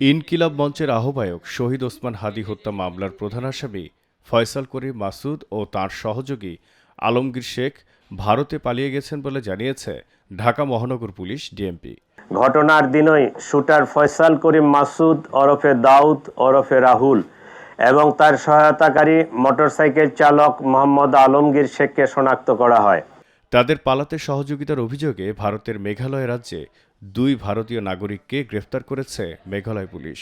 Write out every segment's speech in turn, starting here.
ইনকিলাব মঞ্চের আহ্বায়ক শহীদ ওসমান হাদী হত্যা মামলার প্রধান আসামি ফয়সাল করিম মাসুদ ও তাঁর সহযোগী আলমগীর শেখ ভারতে পালিয়ে গেছেন বলে জানিয়েছে ঢাকা মহানগর পুলিশ ডিএমপি। ঘটনার দিনই শুটার ফয়সাল করিম মাসুদ ওরফে দাউদ ওরফে রাহুল এবং তার সহায়তাকারী মোটরসাইকেল চালক মোহাম্মদ আলমগীর শেখকে শনাক্ত করা হয়। তাদের পালাতে সহযোগিতার অভিযোগে ভারতের মেঘালয় রাজ্যে 2 ভারতীয় নাগরিককে গ্রেফতার করেছে মেঘালয় পুলিশ।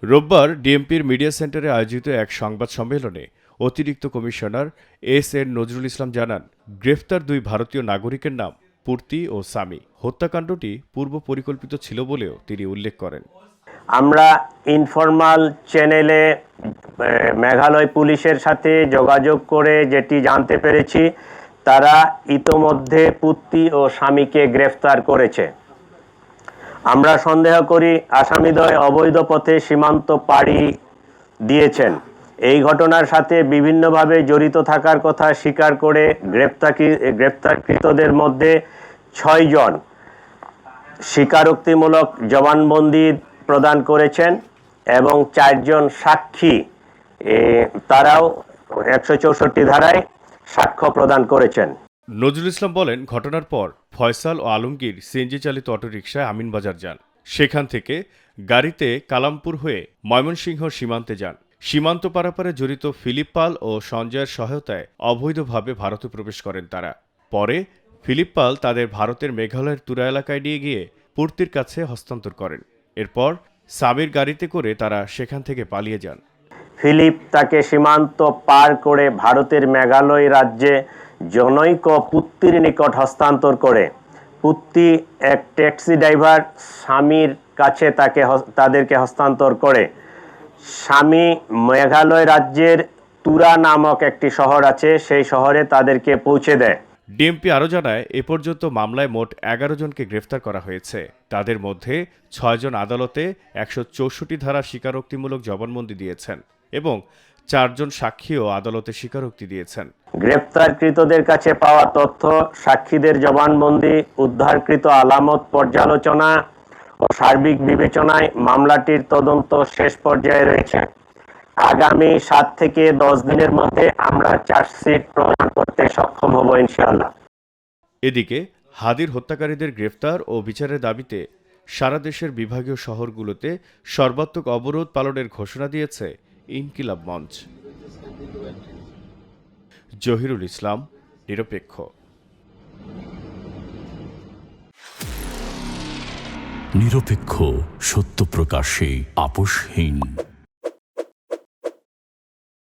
রোববার ডিএমপির মিডিয়া সেন্টারে আয়োজিত এক সংবাদ সম্মেলনে অতিরিক্ত কমিশনার এস.এন. নজরুল ইসলাম জানান, গ্রেফতার 2 ভারতীয় নাগরিকের নাম পূর্তি ও সামি। হত্যাকাণ্ডটি পূর্ব পরিকল্পিত ছিল বলেও তিনি উল্লেখ করেন। আমরা ইনফরমাল চ্যানেলে মেঘালয় পুলিশের সাথে যোগাযোগ করে যেটি জানতে পেরেছি, তারা ইতোমধ্যে পূর্তি ও স্বামীকে গ্রেফতার করেছে। আমরা সন্দেহ করি আসামিদ্বয় অবৈধ পথে সীমান্ত পাড়ি দিয়েছেন। এই ঘটনার সাথে বিভিন্নভাবে জড়িত থাকার কথা স্বীকার করে গ্রেপ্তারকৃতদের মধ্যে 6 জন স্বীকারোক্তিমূলক জবানবন্দি প্রদান করেছেন এবং 4 জন সাক্ষী তারাও 164 ধারায় সাক্ষ্য প্রদান করেছেন। নজরুল ইসলাম বলেন, ঘটনার পর ফয়সাল ও আলমগীর সিএনজি চালিত অটোরিকশায় আমিনবাজার যান। সেখান থেকে গাড়িতে কালামপুর হয়ে ময়মনসিংহ সীমান্তে যান। সীমান্ত পারাপারে জড়িত ফিলিপ পাল ও সঞ্জয়ের সহায়তায় অবৈধভাবে ভারতে প্রবেশ করেন তারা। পরে ফিলিপ পাল তাদের ভারতের মেঘালয়ের তুরা এলাকায় নিয়ে গিয়ে পূর্তির কাছে হস্তান্তর করেন। এরপর সামির গাড়িতে করে তারা সেখান থেকে পালিয়ে যান। ফিলিপ তাকে সীমান্ত পার করে ভারতের মেঘালয় রাজ্যে জনৈক পুত্তির নিকট হস্তান্তর করে। পুত্তি এক ট্যাক্সি ড্রাইভার স্বামীর কাছে তাদেরকে হস্তান্তর করে। স্বামী মেঘালয় রাজ্যের তুরা নামক একটি শহর আছে, সেই শহরে তাদেরকে পৌঁছে দেয়। ডিএমপি আরও জানায়, এ পর্যন্ত মামলায় মোট 11 জনকে গ্রেফতার করা হয়েছে। তাদের মধ্যে 6 জন আদালতে 164 ধারা স্বীকারোক্তিমূলক জবানবন্দি দিয়েছেন এবং 4 জন সাক্ষীও আদালতে স্বীকারোক্তি দিয়েছেন। গ্রেপ্তারকৃতদের কাছে পাওয়া তথ্য, সাক্ষীদের জবানবন্দি, উদ্ধারকৃত আলামত পর্যালোচনা ও সার্বিক বিবেচনায় মামলাটির তদন্ত শেষ পর্যায়ে রয়েছে। আগামী 7 থেকে 10 দিনের মধ্যে আমরা চার্জশিট প্রদান করতে সক্ষম হব ইনশাআল্লাহ। এদিকে হাদীর হত্যাকারীদের গ্রেফতার ও বিচারের দাবিতে সারা দেশের বিভাগীয় শহরগুলোতে সর্বাত্মক অবরোধ পালনের ঘোষণা দিয়েছে ইনকিলাব মঞ্চ। জহিরুল ইসলাম, নিরপেক্ষ। নিরপেক্ষ, সত্য প্রকাশে আপোষহীন।